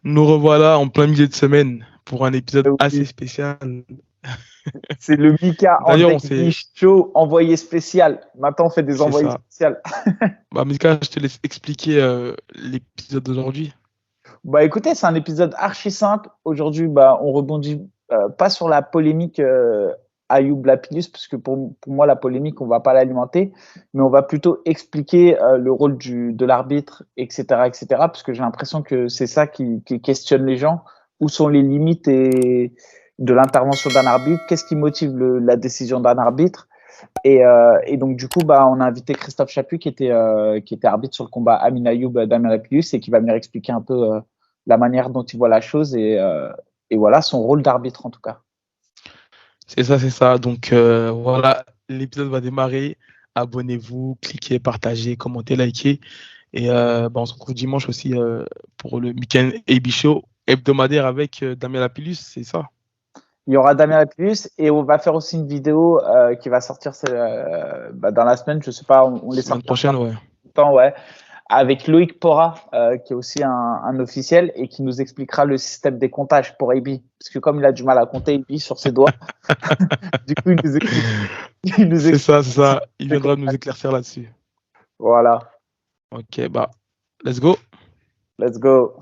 Nous revoilà en plein milieu de semaine pour un épisode assez Oui, spécial. c'est le Mika en D'ailleurs, on deck s'est... show envoyé spécial. Maintenant, on fait des C'est envoyés ça. spéciales. Bah, Mika, je te laisse expliquer l'épisode d'aujourd'hui. Bah écoutez, c'est un épisode archi simple. Aujourd'hui, on rebondit pas sur la polémique Ayoub Lapillus, parce que pour moi, la polémique, on va pas l'alimenter, mais on va plutôt expliquer le rôle de l'arbitre, etc., etc., parce que j'ai l'impression que c'est ça qui questionne les gens. Où sont les limites de l'intervention d'un arbitre? Qu'est-ce qui motive la décision d'un arbitre? Et donc, du coup, on a invité Christophe Chaput, qui était arbitre sur le combat Amin Ayoub Damien Lapillus, et qui va venir expliquer un peu la manière dont il voit la chose et voilà, son rôle d'arbitre en tout cas. C'est ça, c'est ça. Donc voilà, l'épisode va démarrer. Abonnez-vous, cliquez, partagez, commentez, likez. Et on se retrouve dimanche aussi pour le Weekend AB Show hebdomadaire avec Damien Lapillus, c'est ça. Il y aura Damien Lapillus et on va faire aussi une vidéo qui va sortir dans la semaine, je sais pas, on les Semaine sortira prochaine, ouais. temps, ouais, avec Loïc Pora, qui est aussi un officiel et qui nous expliquera le système des comptages pour AB. Parce que comme il a du mal à compter AB sur ses doigts, du coup, il nous C'est explique. ça, c'est ça. Il viendra nous éclaircir là-dessus. Voilà. Ok, bah, let's go. Let's go.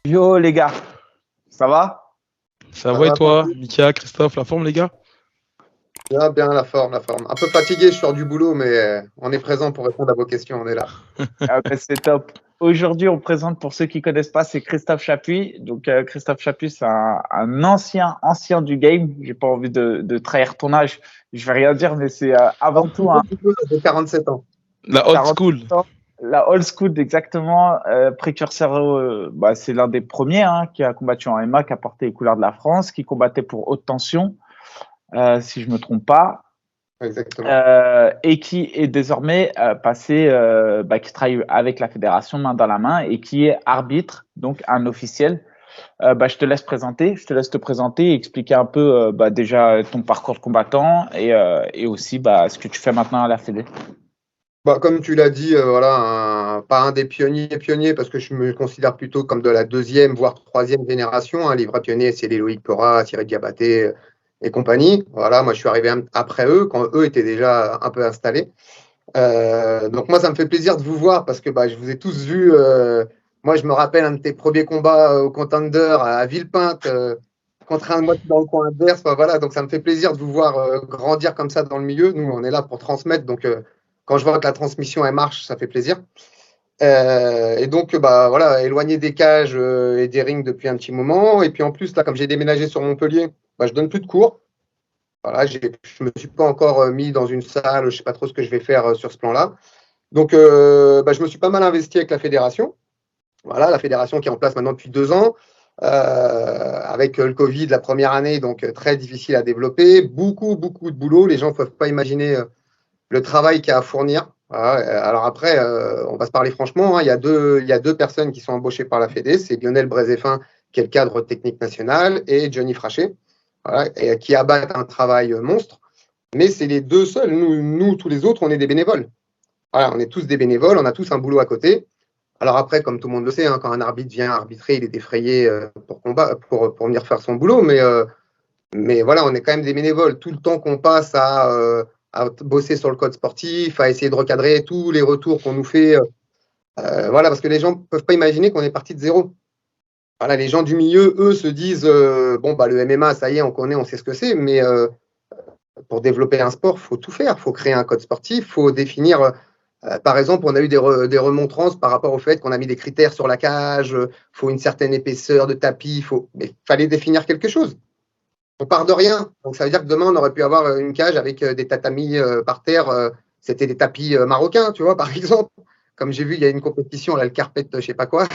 Yo les gars, ça va? Ça va et toi, Mika, Christophe, la forme les gars? Bien, la forme. Un peu fatigué, je sors du boulot, mais on est présent pour répondre à vos questions, on est là. C'est top. Aujourd'hui, on présente, pour ceux qui connaissent pas, c'est Christophe Chapuis. Donc, Christophe Chapuis, c'est un ancien du game. J'ai pas envie de trahir ton âge. Je vais rien dire, mais c'est avant tout un. J'ai 47 ans. La old school. La old school, exactement. Précurseur, c'est l'un des premiers qui a combattu en MMA, qui a porté les couleurs de la France, qui combattait pour haute tension, si je me trompe pas. Exactement. Et qui est désormais passé, qui travaille avec la fédération main dans la main et qui est arbitre, donc un officiel. Je te laisse te présenter et expliquer un peu déjà ton parcours de combattant et aussi ce que tu fais maintenant à la Fédé. Comme tu l'as dit, pas un des pionniers, parce que je me considère plutôt comme de la deuxième, voire troisième génération. Les vrais pionniers, c'est les Loïc Pora, Thierry Diabaté et compagnie. Voilà, moi, je suis arrivé après eux, quand eux étaient déjà un peu installés. Donc, moi, ça me fait plaisir de vous voir parce que je vous ai tous vus. Moi, je me rappelle un de tes premiers combats au Contender à Villepinte contre un mois dans le coin adverse. Voilà, donc ça me fait plaisir de vous voir grandir comme ça dans le milieu. Nous, on est là pour transmettre. Donc, quand je vois que la transmission, elle marche, ça fait plaisir. Et donc, éloigné des cages et des rings depuis un petit moment. Et puis, en plus, là, comme j'ai déménagé sur Montpellier, je donne plus de cours. Voilà, je me suis pas encore mis dans une salle, je sais pas trop ce que je vais faire sur ce plan-là. Donc, je me suis pas mal investi avec la fédération. Voilà, la fédération qui est en place maintenant depuis 2 ans, avec le Covid la première année, donc très difficile à développer, beaucoup de boulot. Les gens ne peuvent pas imaginer le travail qu'il y a à fournir. Voilà. Alors après, on va se parler franchement, il y a deux personnes qui sont embauchées par la Fédé, c'est Lionel Brézéfin, qui est le cadre technique national, et Johnny Frachet, voilà, et qui abattent un travail monstre. Mais c'est les deux seuls. Nous, tous les autres, on est des bénévoles. Voilà, on est tous des bénévoles, on a tous un boulot à côté. Alors après, comme tout le monde le sait, quand un arbitre vient arbitrer, il est défrayé pour venir faire son boulot. Mais voilà, on est quand même des bénévoles. Tout le temps qu'on passe à bosser sur le code sportif, à essayer de recadrer tous les retours qu'on nous fait. Voilà, parce que les gens ne peuvent pas imaginer qu'on est parti de zéro. Voilà, les gens du milieu, eux, se disent le MMA, ça y est, on connaît, on sait ce que c'est, mais pour développer un sport, il faut tout faire. Il faut créer un code sportif, il faut définir. Par exemple, on a eu des remontrances par rapport au fait qu'on a mis des critères sur la cage, il faut une certaine épaisseur de tapis, mais il fallait définir quelque chose. On part de rien. Donc, ça veut dire que demain, on aurait pu avoir une cage avec des tatamis par terre. C'était des tapis marocains, tu vois, par exemple. Comme j'ai vu, il y a une compétition, là, le carpet, je ne sais pas quoi.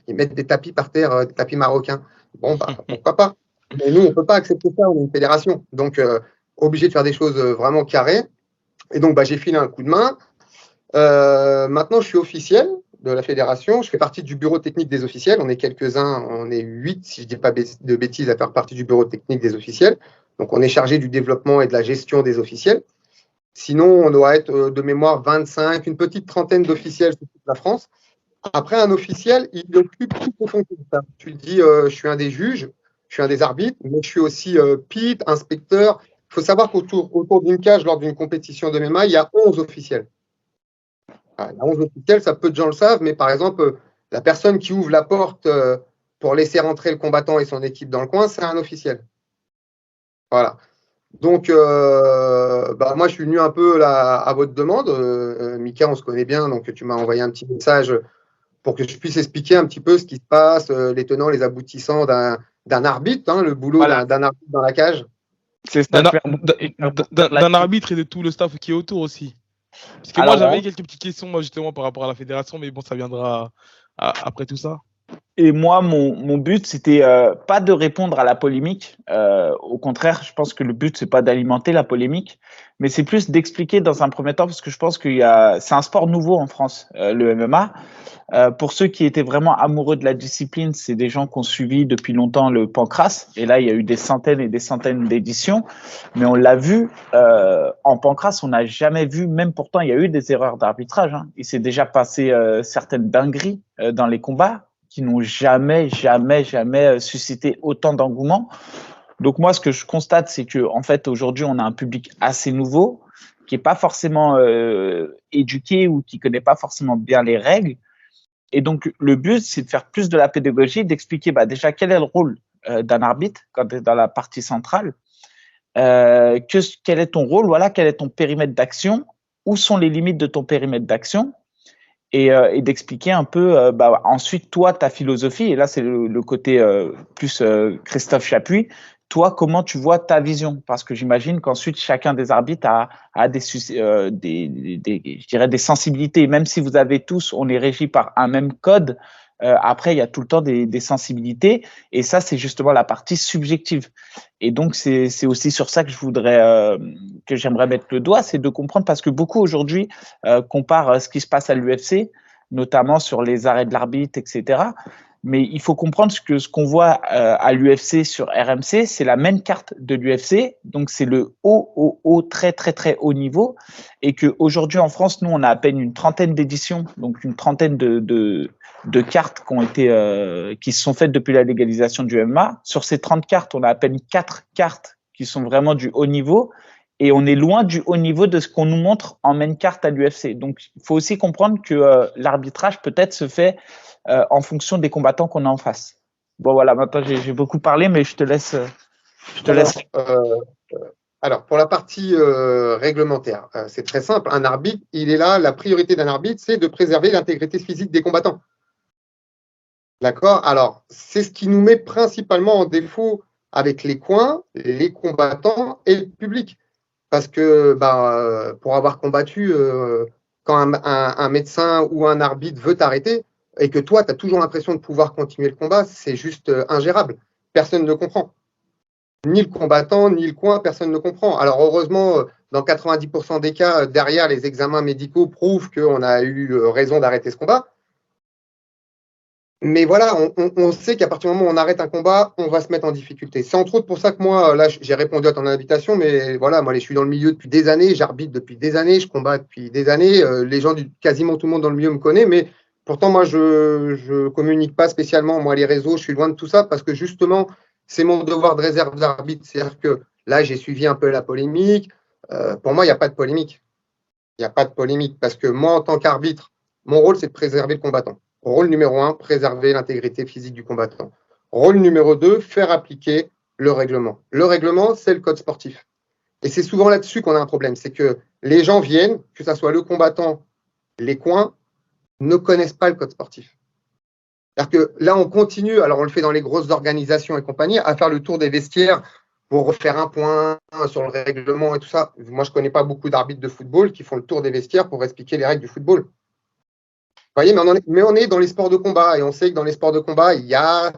Ils mettent des tapis par terre, des tapis marocains. Bon, pourquoi pas. Mais nous, on ne peut pas accepter ça, on est une fédération. Donc, obligé de faire des choses vraiment carrées. Et donc, j'ai filé un coup de main. Maintenant, je suis officiel. de la fédération. Je fais partie du bureau technique des officiels. On est quelques-uns, on est 8, si je ne dis pas de bêtises, à faire partie du bureau technique des officiels. Donc, on est chargé du développement et de la gestion des officiels. Sinon, on doit être de mémoire 25, une petite trentaine d'officiels sur toute la France. Après, un officiel, il occupe toutes les fonctions. Tu dis, je suis un des juges, je suis un des arbitres, mais je suis aussi PIT, inspecteur. Il faut savoir qu'autour d'une cage, lors d'une compétition de MMA, il y a 11 officiels. Il y a 11 officiels, ça peu de gens le savent, mais par exemple, la personne qui ouvre la porte pour laisser rentrer le combattant et son équipe dans le coin, c'est un officiel. Voilà. Donc, moi, je suis venu un peu là, à votre demande. Mika, on se connaît bien, donc tu m'as envoyé un petit message pour que je puisse expliquer un petit peu ce qui se passe, les tenants, les aboutissants d'un arbitre, hein, le boulot d'un arbitre dans la cage. C'est ça, d'un arbitre et de tout le staff qui est autour aussi. Parce que moi, j'avais quelques petites questions, moi, justement, par rapport à la fédération, mais bon, ça viendra après tout ça. Et moi, mon but, c'était pas de répondre à la polémique. Au contraire, je pense que le but, c'est pas d'alimenter la polémique, mais c'est plus d'expliquer dans un premier temps, parce que je pense c'est un sport nouveau en France, le MMA. Pour ceux qui étaient vraiment amoureux de la discipline, c'est des gens qui ont suivi depuis longtemps le Pancrace. Et là, il y a eu des centaines et des centaines d'éditions. Mais on l'a vu, en Pancrace, on n'a jamais vu, même pourtant, il y a eu des erreurs d'arbitrage. Hein. Il s'est déjà passé certaines dingueries dans les combats qui n'ont jamais suscité autant d'engouement. Donc moi, ce que je constate, c'est que en fait, aujourd'hui, on a un public assez nouveau qui est pas forcément éduqué ou qui connaît pas forcément bien les règles. Et donc, le but, c'est de faire plus de la pédagogie, d'expliquer déjà quel est le rôle d'un arbitre quand tu es dans la partie centrale, quel est ton rôle, voilà, quel est ton périmètre d'action, où sont les limites de ton périmètre d'action, et d'expliquer un peu ensuite, toi, ta philosophie. Et là, c'est le côté plus Christophe Chapuis. Toi, comment tu vois ta vision? Parce que j'imagine qu'ensuite, chacun des arbitres a je dirais des sensibilités. Même si vous avez tous, on est régi par un même code, après, il y a tout le temps des sensibilités. Et ça, c'est justement la partie subjective. Et donc, c'est aussi sur ça que j'aimerais mettre le doigt, c'est de comprendre, parce que beaucoup aujourd'hui comparent ce qui se passe à l'UFC, notamment sur les arrêts de l'arbitre, etc. Mais il faut comprendre ce qu'on voit à l'UFC sur RMC, c'est la même carte de l'UFC, donc c'est le haut, très, très, très haut niveau, et qu'aujourd'hui en France, nous, on a à peine une trentaine d'éditions, donc une trentaine de cartes qui se sont faites depuis la légalisation du MMA. Sur ces 30 cartes, on a à peine 4 cartes qui sont vraiment du haut niveau, et on est loin du haut niveau de ce qu'on nous montre en main carte à l'UFC. Donc, il faut aussi comprendre que l'arbitrage peut-être se fait en fonction des combattants qu'on a en face. Bon, voilà, maintenant j'ai beaucoup parlé, mais je te laisse. Alors, pour la partie réglementaire, c'est très simple. Un arbitre, il est là, la priorité d'un arbitre, c'est de préserver l'intégrité physique des combattants. D'accord? Alors, c'est ce qui nous met principalement en défaut avec les coins, les combattants et le public. Parce que pour avoir combattu, quand un médecin ou un arbitre veut t'arrêter et que toi, tu as toujours l'impression de pouvoir continuer le combat, c'est juste ingérable. Personne ne comprend. Ni le combattant, ni le coin, personne ne comprend. Alors heureusement, dans 90% des cas, derrière, les examens médicaux prouvent qu'on a eu raison d'arrêter ce combat. Mais voilà, on sait qu'à partir du moment où on arrête un combat, on va se mettre en difficulté. C'est entre autres pour ça que moi, là, j'ai répondu à ton invitation, mais voilà, moi, je suis dans le milieu depuis des années, j'arbitre depuis des années, je combats depuis des années. Les gens, quasiment tout le monde dans le milieu me connaît, mais pourtant, moi, je communique pas spécialement, moi, les réseaux, je suis loin de tout ça parce que justement, c'est mon devoir de réserve d'arbitre. C'est-à-dire que là, j'ai suivi un peu la polémique. Pour moi, il n'y a pas de polémique. Il n'y a pas de polémique parce que moi, en tant qu'arbitre, mon rôle, c'est de préserver le combattant. Rôle numéro 1, préserver l'intégrité physique du combattant. Rôle numéro 2, faire appliquer le règlement. Le règlement, c'est le code sportif. Et c'est souvent là-dessus qu'on a un problème. C'est que les gens viennent, que ce soit le combattant, les coins, ne connaissent pas le code sportif. C'est-à-dire que là, on continue, alors on le fait dans les grosses organisations et compagnie, à faire le tour des vestiaires pour refaire un point sur le règlement et tout ça. Moi, je ne connais pas beaucoup d'arbitres de football qui font le tour des vestiaires pour expliquer les règles du football. Vous voyez, mais on est dans les sports de combat et on sait que dans les sports de combat, il y a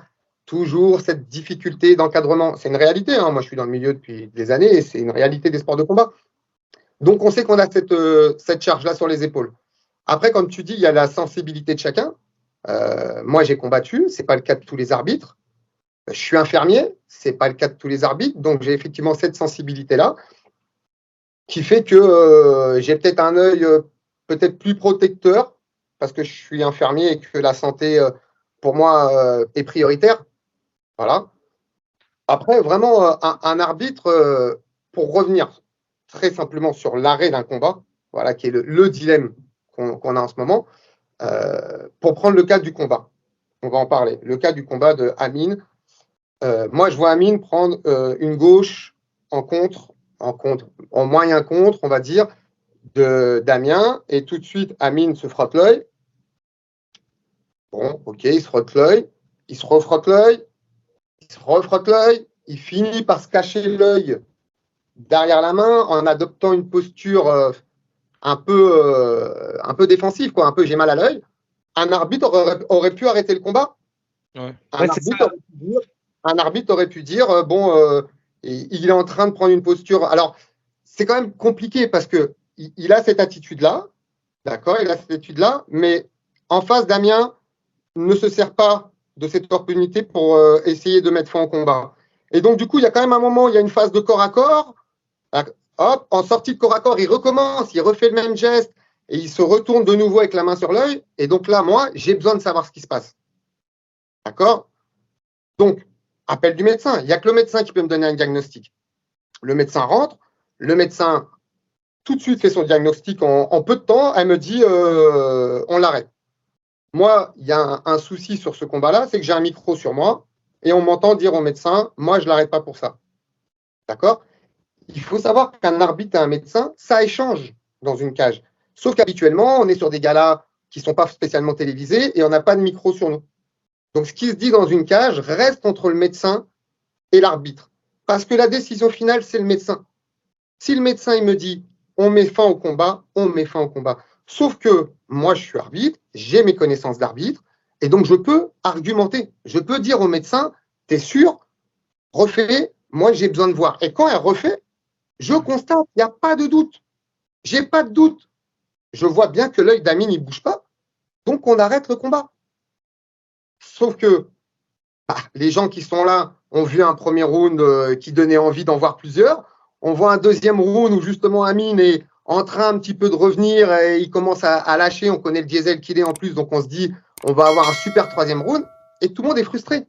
toujours cette difficulté d'encadrement. C'est une réalité, hein. Moi, je suis dans le milieu depuis des années et c'est une réalité des sports de combat. Donc, on sait qu'on a cette charge-là sur les épaules. Après, comme tu dis, il y a la sensibilité de chacun. Moi, j'ai combattu, c'est pas le cas de tous les arbitres. Je suis infirmier, c'est pas le cas de tous les arbitres, donc j'ai effectivement cette sensibilité-là qui fait que j'ai peut-être un œil peut-être plus protecteur parce que je suis infirmier et que la santé, pour moi, est prioritaire. Voilà. Après, vraiment, un arbitre, pour revenir très simplement sur l'arrêt d'un combat, voilà, qui est le dilemme qu'on a en ce moment, pour prendre le cas du combat, on va en parler. Le cas du combat de Amine. Moi, je vois Amine prendre une gauche en moyen contre, on va dire, de Damien, et tout de suite, Amine se frotte l'œil. Bon, ok, il se frotte l'œil, il se refrotte l'œil, il se refrotte l'œil, il finit par se cacher l'œil derrière la main en adoptant une posture un peu défensive, quoi, un peu j'ai mal à l'œil. Un arbitre aurait pu arrêter le combat. Ouais. Un arbitre aurait pu dire bon, il est en train de prendre une posture. Alors, c'est quand même compliqué parce que il a cette attitude-là, d'accord, il a cette attitude-là, mais en face, Damien ne se sert pas de cette opportunité pour essayer de mettre fin au combat. Et donc, du coup, il y a quand même un moment, il y a une phase de corps à corps. Hop, en sortie de corps à corps, il recommence, il refait le même geste et il se retourne de nouveau avec la main sur l'œil. Et donc là, moi, j'ai besoin de savoir ce qui se passe. D'accord? Donc, appel du médecin. Il n'y a que le médecin qui peut me donner un diagnostic. Le médecin rentre, le médecin tout de suite fait son diagnostic en peu de temps. Elle me dit on l'arrête. Moi, il y a un souci sur ce combat-là, c'est que j'ai un micro sur moi et on m'entend dire au médecin moi, je ne l'arrête pas pour ça. D'accord? Il faut savoir qu'un arbitre et un médecin, ça échange dans une cage. Sauf qu'habituellement, on est sur des galas qui ne sont pas spécialement télévisés et on n'a pas de micro sur nous. Donc, ce qui se dit dans une cage reste entre le médecin et l'arbitre. Parce que la décision finale, c'est le médecin. Si le médecin il me dit on met fin au combat, on met fin au combat. Sauf que moi, je suis arbitre, j'ai mes connaissances d'arbitre, et donc je peux argumenter. Je peux dire au médecin, t'es sûr, refais, moi j'ai besoin de voir. Et quand elle refait, je constate, il n'y a pas de doute. J'ai pas de doute. Je vois bien que l'œil d'Amine, il ne bouge pas, donc on arrête le combat. Sauf que les gens qui sont là ont vu un premier round qui donnait envie d'en voir plusieurs. On voit un deuxième round où justement Amine est en train un petit peu de revenir et il commence à lâcher. On connaît le diesel qu'il est en plus, donc on se dit on va avoir un super troisième round et tout le monde est frustré.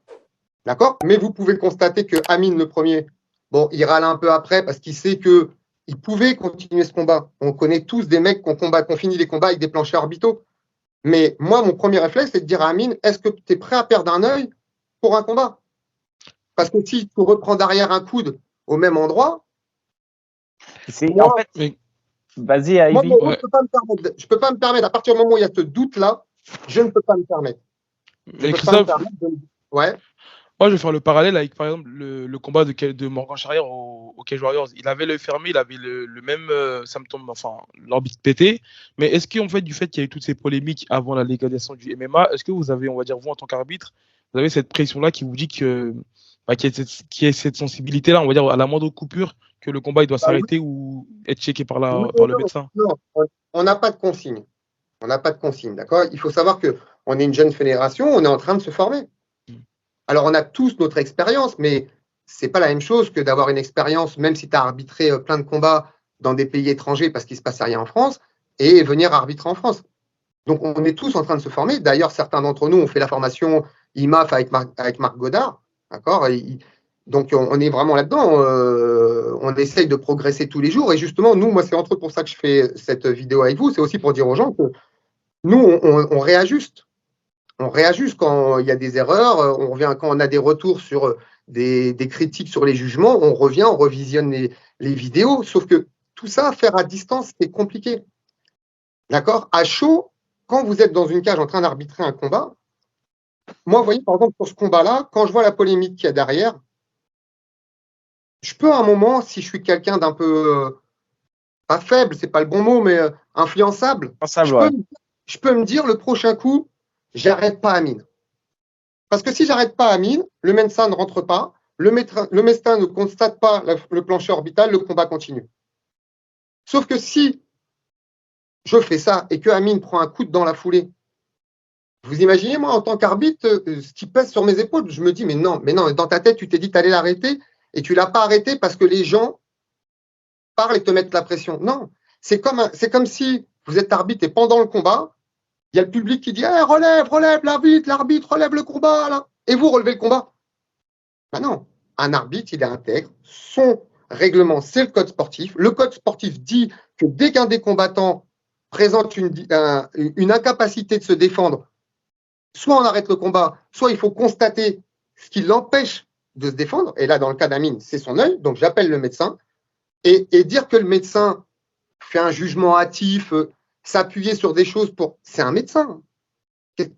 D'accord? Mais vous pouvez constater que Amine, le premier, bon, il râle un peu après parce qu'il sait qu'il pouvait continuer ce combat. On connaît tous des mecs qui ont fini les combats avec des planchers orbitaux. Mais moi, mon premier réflexe, c'est de dire à Amine, est-ce que tu es prêt à perdre un œil pour un combat? Parce que si tu reprends derrière un coude au même endroit, en fait, vas-y, Ivy. Moi, je peux pas me permettre. À partir du moment où il y a ce doute-là, je ne peux pas me permettre. Ouais. Moi, je vais faire le parallèle avec, par exemple, le combat de Morgan Charrière au Cage Warriors. Il avait l'œil fermé, il avait le même symptôme, enfin, l'orbite pétée. Mais est-ce qu'en fait, du fait qu'il y a eu toutes ces polémiques avant la légalisation du MMA, est-ce que vous avez, on va dire, vous, en tant qu'arbitre, vous avez cette pression-là qui vous dit qu'il y a cette sensibilité-là, on va dire, à la moindre coupure, que le combat il doit s'arrêter ou être checké par le médecin? Non, on n'a pas de consigne. On n'a pas de consigne, d'accord? Il faut savoir qu'on est une jeune fédération, on est en train de se former. Alors, on a tous notre expérience, mais ce n'est pas la même chose que d'avoir une expérience, même si tu as arbitré plein de combats dans des pays étrangers parce qu'il ne se passe rien en France, et venir arbitrer en France. Donc, on est tous en train de se former. D'ailleurs, certains d'entre nous ont fait la formation IMAF avec Marc Godard, d'accord? Donc, on est vraiment là-dedans. On essaye de progresser tous les jours. Et justement, nous, moi, c'est entre autres pour ça que je fais cette vidéo avec vous. C'est aussi pour dire aux gens que nous, on réajuste. On réajuste quand il y a des erreurs, on revient quand on a des retours sur des critiques sur les jugements, on revient, on revisionne les vidéos, sauf que tout ça, faire à distance, c'est compliqué. D'accord? À chaud, quand vous êtes dans une cage en train d'arbitrer un combat, moi, vous voyez, par exemple, pour ce combat-là, quand je vois la polémique qu'il y a derrière, je peux à un moment, si je suis quelqu'un d'un peu, pas faible, c'est pas le bon mot, mais influençable, je peux me dire le prochain coup, j'arrête pas Amine. Parce que si j'arrête pas Amine, le médecin ne rentre pas, le médecin ne constate pas le plancher orbital, le combat continue. Sauf que si je fais ça et que Amine prend un coup dans la foulée, vous imaginez, moi, en tant qu'arbitre, ce qui pèse sur mes épaules, je me dis, mais non, dans ta tête, tu t'es dit que tu allais l'arrêter et tu ne l'as pas arrêté parce que les gens parlent et te mettent la pression. Non, c'est comme si vous êtes arbitre et pendant le combat, il y a le public qui dit, hey, relève, l'arbitre, relève le combat, là. Et vous relevez le combat. Ben non, un arbitre, il est intègre. Son règlement, c'est le code sportif. Le code sportif dit que dès qu'un des combattants présente une incapacité de se défendre, soit on arrête le combat, soit il faut constater ce qui l'empêche de se défendre. Et là, dans le cas d'Amine, c'est son œil. Donc, j'appelle le médecin. Et dire que le médecin fait un jugement hâtif, s'appuyer sur des choses pour… C'est un médecin.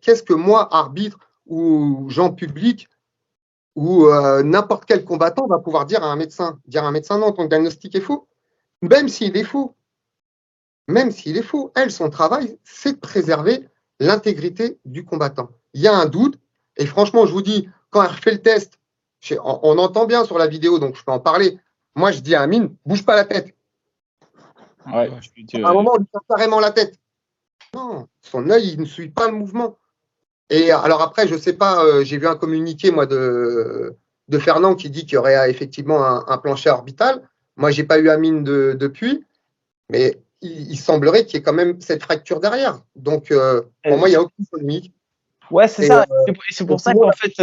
Qu'est-ce que moi, arbitre ou gens publics ou n'importe quel combattant va pouvoir dire à un médecin? Dire à un médecin, non, ton diagnostic est faux. Même s'il est faux. Même s'il est faux. Elle, son travail, c'est de préserver l'intégrité du combattant. Il y a un doute, et franchement, je vous dis, quand elle refait le test, on entend bien sur la vidéo, donc je peux en parler. Moi, je dis à Amine, bouge pas la tête. Ouais, à un moment, on lui tient carrément la tête. Non, son œil, il ne suit pas le mouvement. Et alors après, je sais pas, j'ai vu un communiqué, moi, de Fernand qui dit qu'il y aurait effectivement un plancher orbital. Moi, j'ai pas eu Amine depuis, mais il semblerait qu'il y ait quand même cette fracture derrière. Donc, pour moi, il n'y a aucune polémique. Ouais, c'est ça. C'est pour ça qu'en fait,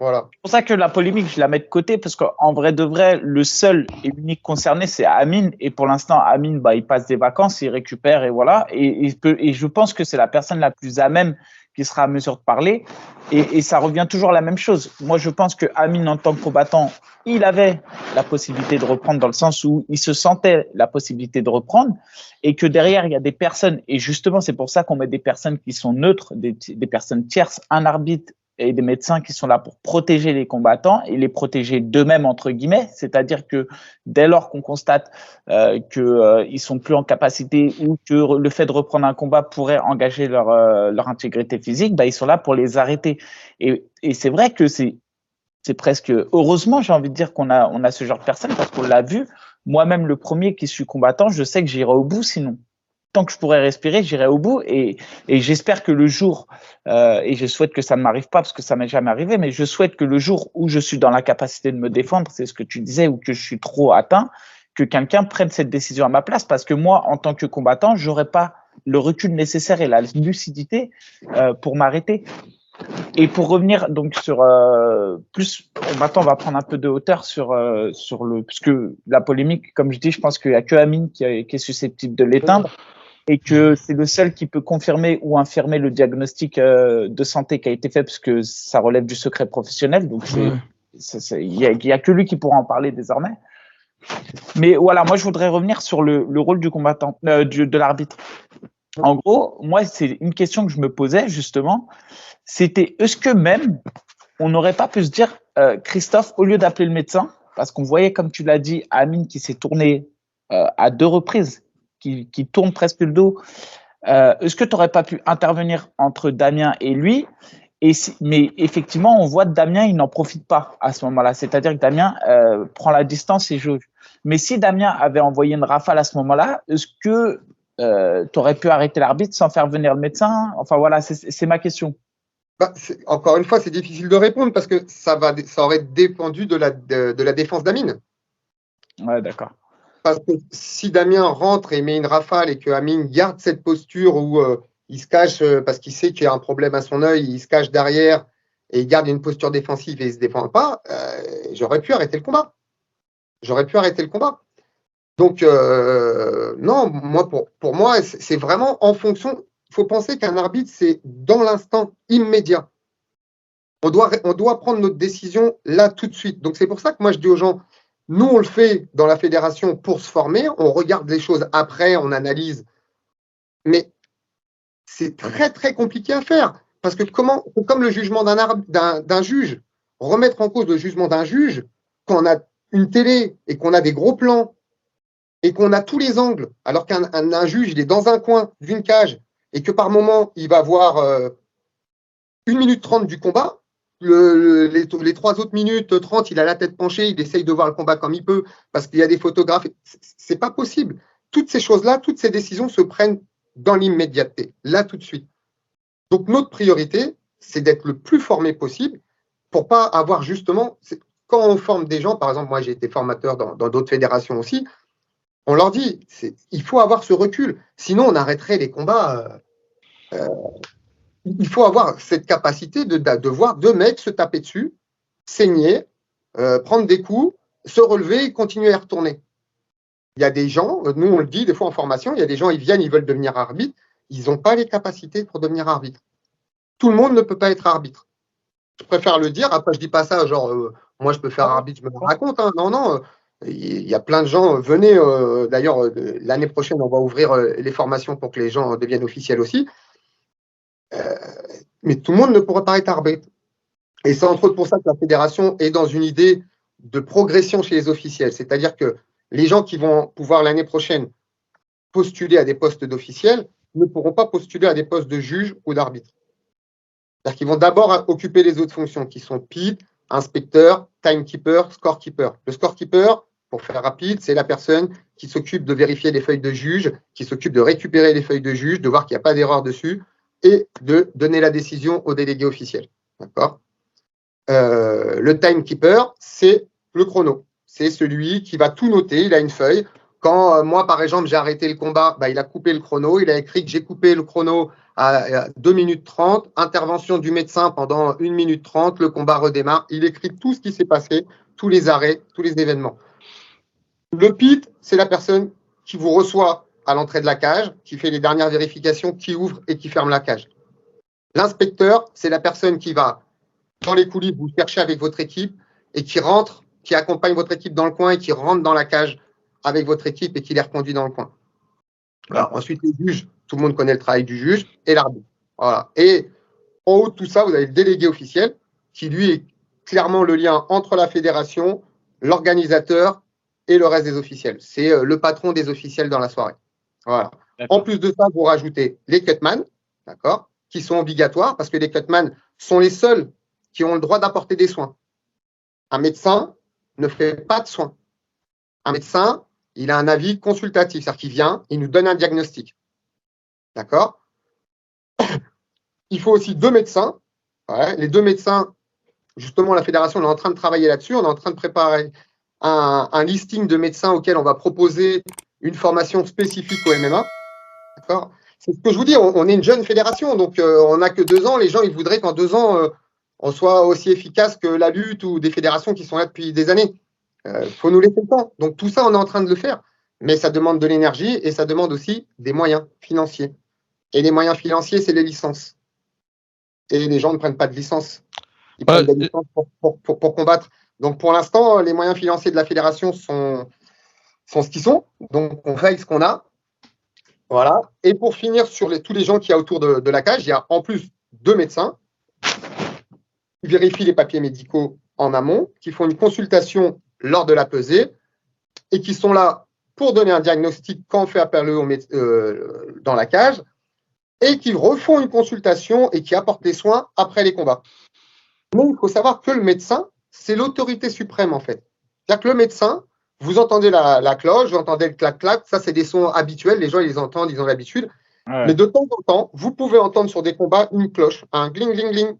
voilà. c'est pour ça que la polémique, je la mets de côté, parce qu'en vrai de vrai, le seul et l'unique concerné, c'est Amine. Et pour l'instant, Amine, il passe des vacances, il récupère, et voilà. Et je pense que c'est la personne la plus à même qui sera à mesure de parler. Et ça revient toujours à la même chose. Moi, je pense que Amine, en tant que combattant, il avait la possibilité de reprendre, dans le sens où il se sentait la possibilité de reprendre, et que derrière, il y a des personnes, et justement, c'est pour ça qu'on met des personnes qui sont neutres, des personnes tierces, un arbitre et des médecins qui sont là pour protéger les combattants et les protéger d'eux-mêmes, entre guillemets. C'est-à-dire que dès lors qu'on constate qu'ils sont plus en capacité, ou que le fait de reprendre un combat pourrait engager leur intégrité physique, ils sont là pour les arrêter. Et c'est vrai que c'est presque, heureusement, j'ai envie de dire, qu'on a ce genre de personnes, parce qu'on l'a vu. Moi-même, le premier qui suis combattant, je sais que j'irai au bout sinon. Tant que je pourrais respirer, j'irai au bout, et j'espère que le jour, et je souhaite que ça ne m'arrive pas parce que ça m'est jamais arrivé, mais je souhaite que le jour où je suis dans la capacité de me défendre, c'est ce que tu disais, ou que je suis trop atteint, que quelqu'un prenne cette décision à ma place, parce que moi, en tant que combattant, j'aurais pas le recul nécessaire et la lucidité pour m'arrêter. Et pour revenir donc sur plus, maintenant on va prendre un peu de hauteur sur le, parce que la polémique, comme je dis, je pense qu'il y a que Amine qui est susceptible de l'éteindre, et que c'est le seul qui peut confirmer ou infirmer le diagnostic de santé qui a été fait, parce que ça relève du secret professionnel. Donc il y a que lui qui pourra en parler désormais. Mais voilà, moi je voudrais revenir sur le rôle du combattant, de l'arbitre. En gros, moi c'est une question que je me posais justement, c'était est-ce que même on n'aurait pas pu se dire, Christophe, au lieu d'appeler le médecin, parce qu'on voyait, comme tu l'as dit, Amine qui s'est tourné à 2 reprises, qui tourne presque le dos, est-ce que tu n'aurais pas pu intervenir entre Damien et lui? Mais effectivement, on voit que Damien, il n'en profite pas à ce moment-là. C'est-à-dire que Damien prend la distance et jauge. Mais si Damien avait envoyé une rafale à ce moment-là, est-ce que tu aurais pu arrêter l'arbitre sans faire venir le médecin? Enfin voilà, c'est ma question. Encore une fois, c'est difficile de répondre parce que ça aurait dépendu de la défense d'Amine. Ouais, d'accord. Parce que si Damien rentre et met une rafale et que Amine garde cette posture où il se cache parce qu'il sait qu'il y a un problème à son œil, il se cache derrière et il garde une posture défensive et il ne se défend pas, j'aurais pu arrêter le combat. Donc, non, moi, pour moi, c'est vraiment en fonction. Il faut penser qu'un arbitre, c'est dans l'instant immédiat. On doit prendre notre décision là tout de suite. Donc, c'est pour ça que moi, je dis aux gens, nous, on le fait dans la fédération pour se former. On regarde les choses après, on analyse. Mais c'est très, très compliqué à faire. Parce que comme le jugement d'un juge, remettre en cause le jugement d'un juge, quand on a une télé et qu'on a des gros plans et qu'on a tous les angles, alors qu'un juge, il est dans un coin d'une cage et que par moment, il va voir 1 minute 30 du combat, les 3 autres minutes 30, il a la tête penchée, il essaye de voir le combat comme il peut parce qu'il y a des photographes. C'est pas possible. toutes ces choses-là, toutes ces décisions se prennent dans l'immédiateté, là tout de suite. Donc notre priorité, c'est d'être le plus formé possible pour pas avoir justement, quand on forme des gens, par exemple, moi j'ai été formateur dans d'autres fédérations aussi, on leur dit, il faut avoir ce recul, sinon on arrêterait les combats. Il faut avoir cette capacité de voir deux mecs se taper dessus, saigner, prendre des coups, se relever et continuer à retourner. Il y a des gens, nous on le dit des fois en formation, il y a des gens, ils viennent, ils veulent devenir arbitre, ils n'ont pas les capacités pour devenir arbitre. Tout le monde ne peut pas être arbitre. Je préfère le dire, après je dis pas ça, genre, moi je peux faire arbitre, je me raconte, hein. Non, il y a plein de gens, venez, d'ailleurs, l'année prochaine, on va ouvrir les formations pour que les gens deviennent officiels aussi. Mais tout le monde ne pourra pas être arbitre. Et c'est entre autres pour ça que la fédération est dans une idée de progression chez les officiels. C'est-à-dire que les gens qui vont pouvoir l'année prochaine postuler à des postes d'officiels ne pourront pas postuler à des postes de juge ou d'arbitre. C'est-à-dire qu'ils vont d'abord occuper les autres fonctions qui sont PID, inspecteur, timekeeper, scorekeeper. Le scorekeeper, pour faire rapide, c'est la personne qui s'occupe de vérifier les feuilles de juge, qui s'occupe de récupérer les feuilles de juge, de voir qu'il n'y a pas d'erreur dessus et de donner la décision au délégué officiel. D'accord ? Le timekeeper, c'est le chrono. C'est celui qui va tout noter. Il a une feuille. Quand moi, par exemple, j'ai arrêté le combat, il a coupé le chrono. Il a écrit que j'ai coupé le chrono à 2 minutes 30. Intervention du médecin pendant 1 minute 30. Le combat redémarre. Il écrit tout ce qui s'est passé, tous les arrêts, tous les événements. Le PIT, c'est la personne qui vous reçoit à l'entrée de la cage, qui fait les dernières vérifications, qui ouvre et qui ferme la cage. L'inspecteur, c'est la personne qui va dans les coulisses, vous cherchez avec votre équipe et qui rentre, qui accompagne votre équipe dans le coin et qui rentre dans la cage avec votre équipe et qui les reconduit dans le coin. Alors, ensuite, les juges, tout le monde connaît le travail du juge et l'arbitre. Voilà. Et en haut de tout ça, vous avez le délégué officiel qui, lui, est clairement le lien entre la fédération, l'organisateur et le reste des officiels. C'est le patron des officiels dans la soirée. Voilà. En plus de ça, vous rajoutez les cutman, d'accord, qui sont obligatoires parce que les cutman sont les seuls qui ont le droit d'apporter des soins. Un médecin ne fait pas de soins. Un médecin, il a un avis consultatif, c'est-à-dire qu'il vient, il nous donne un diagnostic. D'accord ? Il faut aussi 2 médecins. Ouais, les 2 médecins, justement, la fédération, on est en train de travailler là-dessus. On est en train de préparer un listing de médecins auxquels on va proposer une formation spécifique au MMA. D'accord ? C'est ce que je vous dis, on est une jeune fédération, donc on n'a que 2 ans. Les gens, ils voudraient qu'en 2 ans, on soit aussi efficace que la lutte ou des fédérations qui sont là depuis des années. Faut nous laisser le temps. Donc tout ça, on est en train de le faire. Mais ça demande de l'énergie et ça demande aussi des moyens financiers. Et les moyens financiers, c'est les licences. Et les gens ne prennent pas de licence. Ils prennent des licences pour combattre. Donc pour l'instant, les moyens financiers de la fédération sont ce qu'ils sont. Donc on fait ce qu'on a. Voilà. Et pour finir sur tous les gens qu'il y a autour de la cage, il y a en plus 2 médecins qui vérifient les papiers médicaux en amont, qui font une consultation lors de la pesée et qui sont là pour donner un diagnostic quand on fait appel dans la cage et qui refont une consultation et qui apportent les soins après les combats. Mais il faut savoir que le médecin, c'est l'autorité suprême en fait. C'est-à-dire que le médecin, vous entendez la cloche, vous entendez le clac-clac, ça c'est des sons habituels, les gens ils les entendent, ils ont l'habitude. Ouais. Mais de temps en temps, vous pouvez entendre sur des combats une cloche, un gling, gling, gling.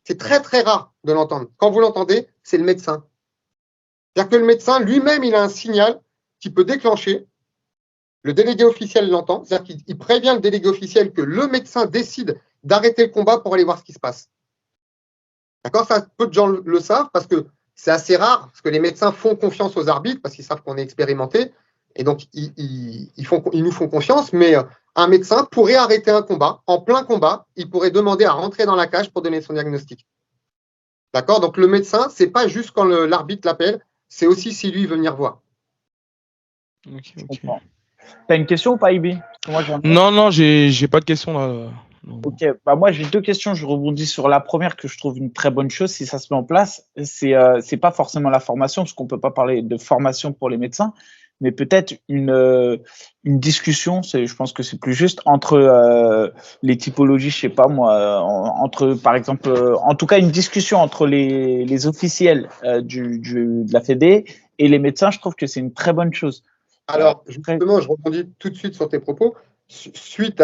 C'est très, très rare de l'entendre. Quand vous l'entendez, c'est le médecin. C'est-à-dire que le médecin, lui-même, il a un signal qui peut déclencher. Le délégué officiel l'entend. C'est-à-dire qu'il prévient le délégué officiel que le médecin décide d'arrêter le combat pour aller voir ce qui se passe. D'accord ? Ça, peu de gens le savent parce que c'est assez rare, parce que les médecins font confiance aux arbitres parce qu'ils savent qu'on est expérimenté. Et donc, ils nous font confiance. Mais un médecin pourrait arrêter un combat. En plein combat, il pourrait demander à rentrer dans la cage pour donner son diagnostic. D'accord ? Donc, le médecin, ce n'est pas juste quand l'arbitre l'appelle, c'est aussi si lui veut venir voir. Okay. Tu as une question ou pas, Ibi ? Non, j'ai pas de question là. Ok, moi j'ai 2 questions. Je rebondis sur la première que je trouve une très bonne chose si ça se met en place. C'est pas forcément la formation, parce qu'on peut pas parler de formation pour les médecins, mais peut-être une discussion. Je pense que c'est plus juste entre les typologies, je sais pas moi, entre par exemple, en tout cas une discussion entre les officiels de la Fédé et les médecins. Je trouve que c'est une très bonne chose. Alors, justement, je rebondis tout de suite sur tes propos. Suite au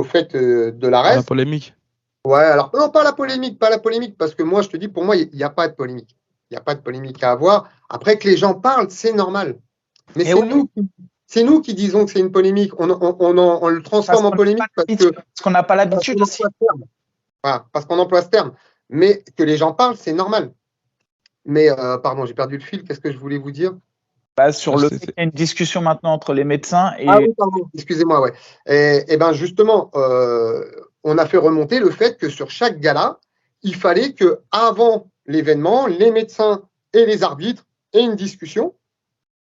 fait de La l'arrest. polémique. Ouais, alors, non, pas la polémique, parce que moi, je te dis, pour moi, il n'y a pas de polémique. Il n'y a pas de polémique à avoir. Après que les gens parlent, c'est normal. Mais c'est nous qui disons que c'est une polémique. On le transforme en polémique parce qu'on n'a pas l'habitude aussi. Voilà, parce qu'on emploie ce terme. Mais que les gens parlent, c'est normal. Mais, pardon, j'ai perdu le fil. Qu'est-ce que je voulais vous dire? Sur le fait qu'il y a une discussion maintenant entre les médecins et… Ah oui, pardon, excusez-moi, ouais. Et bien justement, on a fait remonter le fait que sur chaque gala, il fallait qu'avant l'événement, les médecins et les arbitres aient une discussion,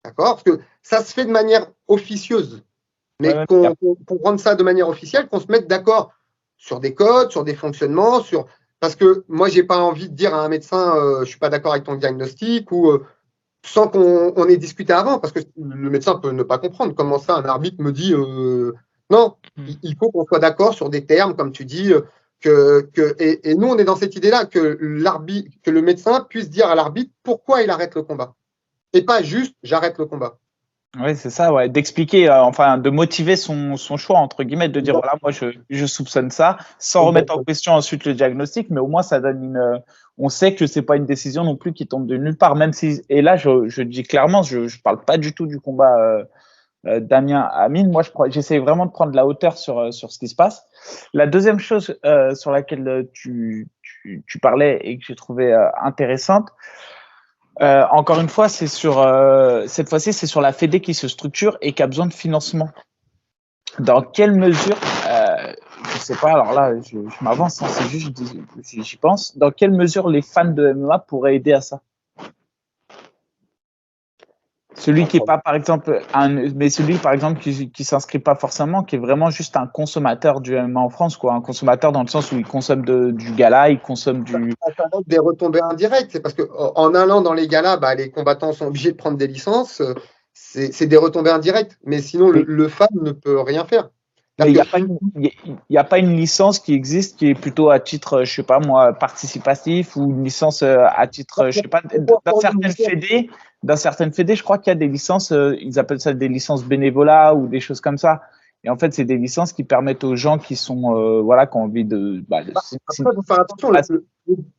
d'accord? Parce que ça se fait de manière officieuse, mais pour rendre ça de manière officielle, qu'on se mette d'accord sur des codes, sur des fonctionnements, parce que moi, j'ai pas envie de dire à un médecin, je suis pas d'accord avec ton diagnostic ou sans qu'on ait discuté avant, parce que le médecin peut ne pas comprendre. Comment ça, un arbitre me dit non, il faut qu'on soit d'accord sur des termes, comme tu dis, et nous, on est dans cette idée-là, que le médecin puisse dire à l'arbitre pourquoi il arrête le combat. Et pas juste j'arrête le combat. Oui, c'est ça, ouais. D'expliquer, de motiver son choix, entre guillemets, de dire voilà, moi je soupçonne ça, sans remettre en question ensuite le diagnostic, mais au moins ça donne on sait que c'est pas une décision non plus qui tombe de nulle part, même si, et là je dis clairement, je parle pas du tout du combat Damien Amine, moi j'essaie vraiment de prendre de la hauteur sur ce qui se passe. La deuxième chose sur laquelle tu parlais et que j'ai trouvé intéressante, encore une fois, c'est cette fois-ci, c'est sur la Fédé qui se structure et qui a besoin de financement. Dans quelle mesure, je sais pas, alors là, je m'avance, hein, c'est juste, j'y pense. Dans quelle mesure les fans de MMA pourraient aider à ça? Celui qui est pas, par exemple, mais celui, par exemple, qui s'inscrit pas forcément, qui est vraiment juste un consommateur du MMA en France, quoi. Un consommateur dans le sens où il consomme du gala, il consomme du… Ça donne des retombées indirectes. C'est parce qu'en allant dans les galas, les combattants sont obligés de prendre des licences. C'est des retombées indirectes. Mais sinon, le fan ne peut rien faire. Mais il n'y a pas une licence qui existe qui est plutôt à titre, je sais pas moi, participatif ou une licence à titre, je sais pas, dans certaines fédés, je crois qu'il y a des licences, ils appellent ça des licences bénévolat ou des choses comme ça. Et en fait, c'est des licences qui permettent aux gens qui sont, qui ont envie de… Après, il faut faire attention.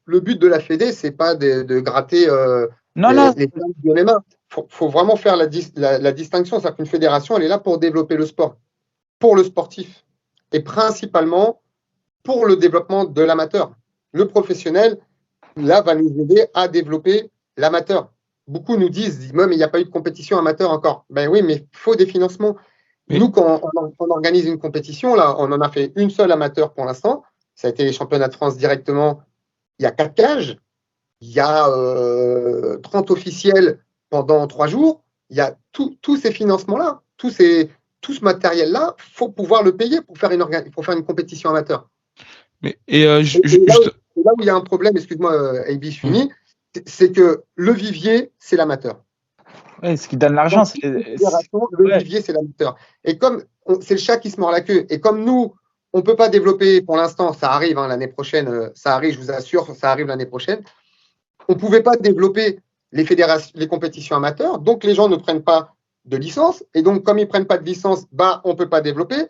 Le but de la Fédé, c'est pas de gratter les fans de MMA. Faut vraiment faire la distinction. C'est-à-dire qu'une fédération, elle est là pour développer le sport, pour le sportif, et principalement pour le développement de l'amateur. Le professionnel, là, va nous aider à développer l'amateur. Beaucoup nous disent, mais il n'y a pas eu de compétition amateur encore. Ben oui, mais il faut des financements. Nous, quand on organise une compétition, là, on en a fait une seule amateur pour l'instant. Ça a été les championnats de France directement. Il y a 4 cages. Il y a 30 officiels pendant 3 jours. Il y a tous ces financements-là, tout ce matériel-là, il faut pouvoir le payer pour faire une compétition amateur. Mais, là où il y a un problème, excuse-moi, AB, je finis, c'est que le vivier, c'est l'amateur. Oui, ce qui donne l'argent. Le vivier, c'est l'amateur. Et comme c'est le chat qui se mord la queue, et comme nous, on ne peut pas développer pour l'instant, ça arrive l'année prochaine, ça arrive, je vous assure, ça arrive l'année prochaine, on ne pouvait pas développer les compétitions amateurs, donc les gens ne prennent pas de licence, et donc comme ils ne prennent pas de licence, on ne peut pas développer.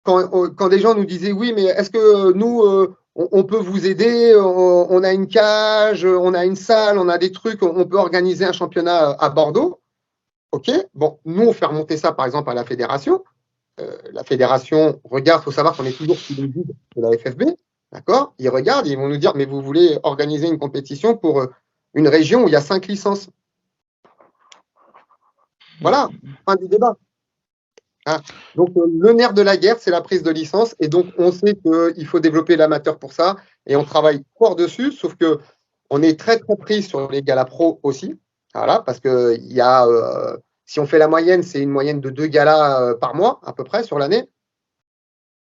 Quand des gens nous disaient oui, mais est-ce que nous, on peut vous aider, on a une cage, on a une salle, on a des trucs, on peut organiser un championnat à Bordeaux. Ok, bon, nous, on fait remonter ça, par exemple, à la fédération. La fédération regarde, il faut savoir qu'on est toujours sous le guide de la FFB, d'accord? Ils regardent, ils vont nous dire, mais vous voulez organiser une compétition pour une région où il y a 5 licences. Voilà, fin du débat. Hein, donc, le nerf de la guerre, c'est la prise de licence, et donc on sait qu'il faut développer l'amateur pour ça, et on travaille fort dessus, sauf que on est très très pris sur les galas pro aussi, voilà, parce que il y a, si on fait la moyenne, c'est une moyenne de 2 galas par mois à peu près sur l'année,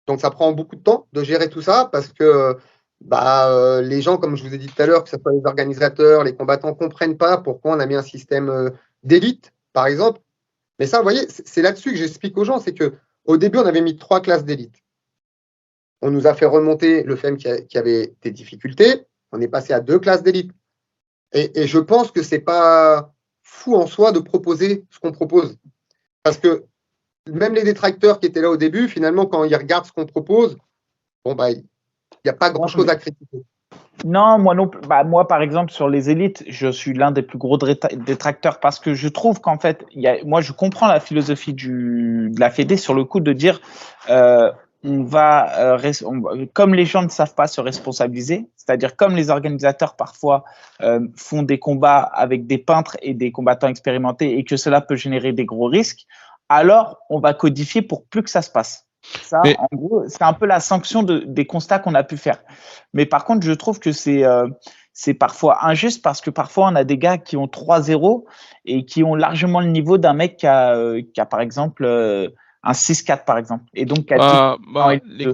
donc ça prend beaucoup de temps de gérer tout ça, parce que les gens, comme je vous ai dit tout à l'heure, que ce soit les organisateurs, les combattants, ne comprennent pas pourquoi on a mis un système d'élite, par exemple. Mais ça, vous voyez, c'est là-dessus que j'explique aux gens, c'est qu'au début, on avait mis 3 classes d'élite. On nous a fait remonter le fait qu'il y avait des difficultés. On est passé à 2 classes d'élite. Et je pense que c'est pas fou en soi de proposer ce qu'on propose. Parce que même les détracteurs qui étaient là au début, finalement, quand ils regardent ce qu'on propose, bon, bah, il n'y a pas grand-chose à critiquer. Non, moi non plus. Bah, moi, par exemple, sur les élites, je suis l'un des plus gros détracteurs parce que je trouve qu'en fait, moi, je comprends la philosophie de la Fédé sur le coup de dire comme les gens ne savent pas se responsabiliser, c'est-à-dire comme les organisateurs parfois font des combats avec des peintres et des combattants expérimentés et que cela peut générer des gros risques, alors on va codifier pour plus que ça se passe. Ça, en gros, c'est un peu la sanction des constats qu'on a pu faire. Mais par contre, je trouve que c'est parfois injuste parce que parfois, on a des gars qui ont 3-0 et qui ont largement le niveau d'un mec qui a par exemple, un 6-4, par exemple. Et donc,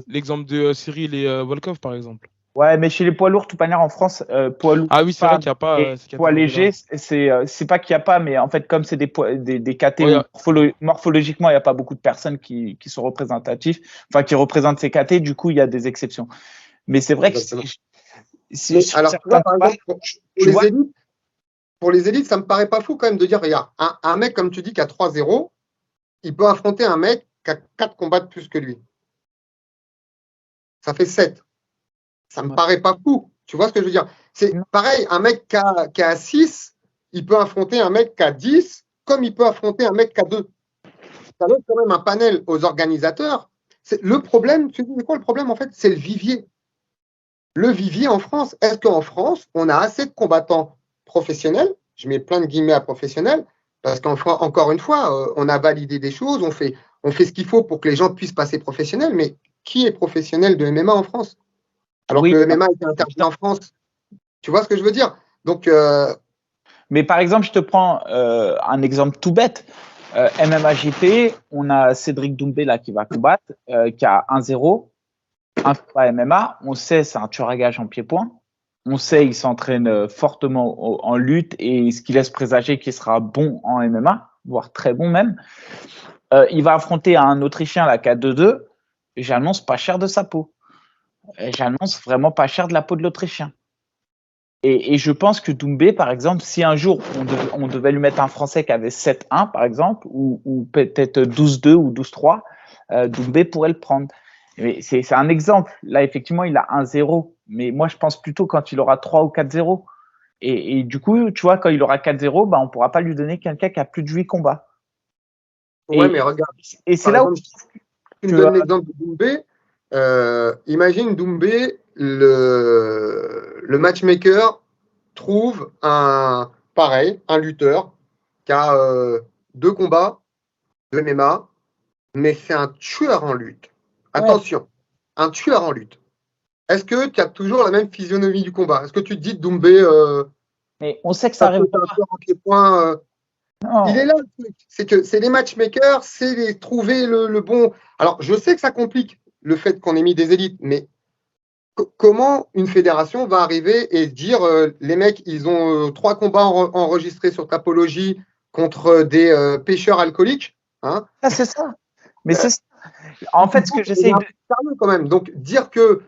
l'exemple de Cyril et Volkov, par exemple. Ouais, mais chez les poids lourds, de toute manière, en France, poids lourds. Ah oui, c'est vrai qu'il n'y a pas. Poids légers, c'est pas qu'il n'y a pas, mais en fait, comme c'est des KT où morphologiquement, il n'y a pas beaucoup de personnes qui sont représentatifs, enfin, qui représentent ces KT, du coup, il y a des exceptions. Mais c'est vrai que alors, tu vois, par exemple, pour les élites, ça me paraît pas fou quand même de dire, regarde, un mec, comme tu dis, qui a 3-0, il peut affronter un mec qui a 4 combats de plus que lui. Ça fait 7. Ça me paraît pas fou. Tu vois ce que je veux dire? C'est pareil, un mec qui a 6, il peut affronter un mec qui a 10, comme il peut affronter un mec qui a 2. Ça donne quand même un panel aux organisateurs. Le problème, tu dis quoi le problème en fait? C'est le vivier. Le vivier en France. Est-ce qu'en France, on a assez de combattants professionnels? Je mets plein de guillemets à professionnels, parce qu'encore une fois, on a validé des choses, on fait ce qu'il faut pour que les gens puissent passer professionnels, mais qui est professionnel de MMA en France? Alors que le MMA était interdit en France. Tu vois ce que je veux dire? Donc, mais par exemple, je te prends un exemple tout bête. MMA GP, on a Cédric Doumbé là qui va combattre, qui a 1-0, un combat MMA. On sait c'est un tueur à gage en pied-point. On sait il s'entraîne fortement en lutte et ce qui laisse présager qu'il sera bon en MMA, voire très bon même. Il va affronter un Autrichien là qui a 2-2. J'annonce pas cher de sa peau. J'annonce vraiment pas cher de la peau de l'Autrichien. Et je pense que Doumbé, par exemple, si un jour on devait lui mettre un Français qui avait 7-1, par exemple, ou peut-être 12-2 ou 12-3, Doumbé pourrait le prendre. Mais c'est un exemple. Là, effectivement, il a 1-0. Mais moi, je pense plutôt quand il aura 3 ou 4-0. Et du coup, tu vois, quand il aura 4-0, bah, on ne pourra pas lui donner quelqu'un qui a plus de 8 combats. Ouais, mais regarde. Et c'est là où tu me donnes l'exemple de Doumbé. Imagine Doumbé, le matchmaker trouve un lutteur qui a 2 combats de MMA, mais c'est un tueur en lutte. Attention, un tueur en lutte. Est-ce que tu as toujours la même physionomie du combat? Est-ce que tu te dis Doumbé mais on sait que ça arrive pas. Il est là le truc. C'est que c'est les matchmakers, c'est trouver le bon. Alors, je sais que ça complique le fait qu'on ait mis des élites, mais comment une fédération va arriver et dire les mecs, ils ont 3 combats enregistrés sur Tapologie contre des pêcheurs alcooliques, hein? Ah, c'est ça. Mais c'est ça. En fait, ce que j'essaie de. Sérieux quand même. Donc, dire que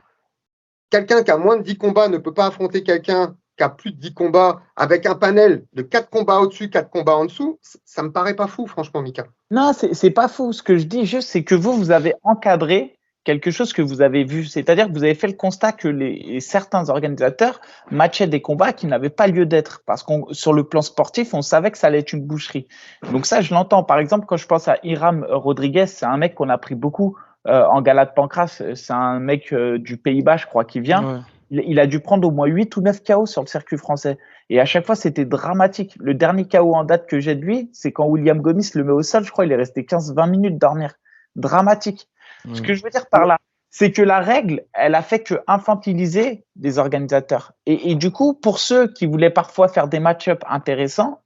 quelqu'un qui a moins de 10 combats ne peut pas affronter quelqu'un qui a plus de 10 combats avec un panel de 4 combats au-dessus, 4 combats en dessous, ça me paraît pas fou, franchement, Mika. Non, c'est pas fou. Ce que je dis juste, c'est que vous avez encadré quelque chose que vous avez vu. C'est-à-dire que vous avez fait le constat que certains organisateurs matchaient des combats qui n'avaient pas lieu d'être. Parce qu'on, sur le plan sportif, on savait que ça allait être une boucherie. Donc ça, je l'entends. Par exemple, quand je pense à Hiram Rodriguez, c'est un mec qu'on a pris beaucoup en Gala de Pancras. C'est un mec du Pays-Bas, je crois, qui vient. Ouais. Il a dû prendre au moins 8 ou 9 KO sur le circuit français. Et à chaque fois, c'était dramatique. Le dernier KO en date que j'ai de lui, c'est quand William Gomis le met au sol. Je crois il est resté 15-20 minutes dormir. Dramatique. Ce que je veux dire par là, c'est que la règle, elle a fait que infantiliser les organisateurs. Et du coup, pour ceux qui voulaient parfois faire des match-ups intéressants,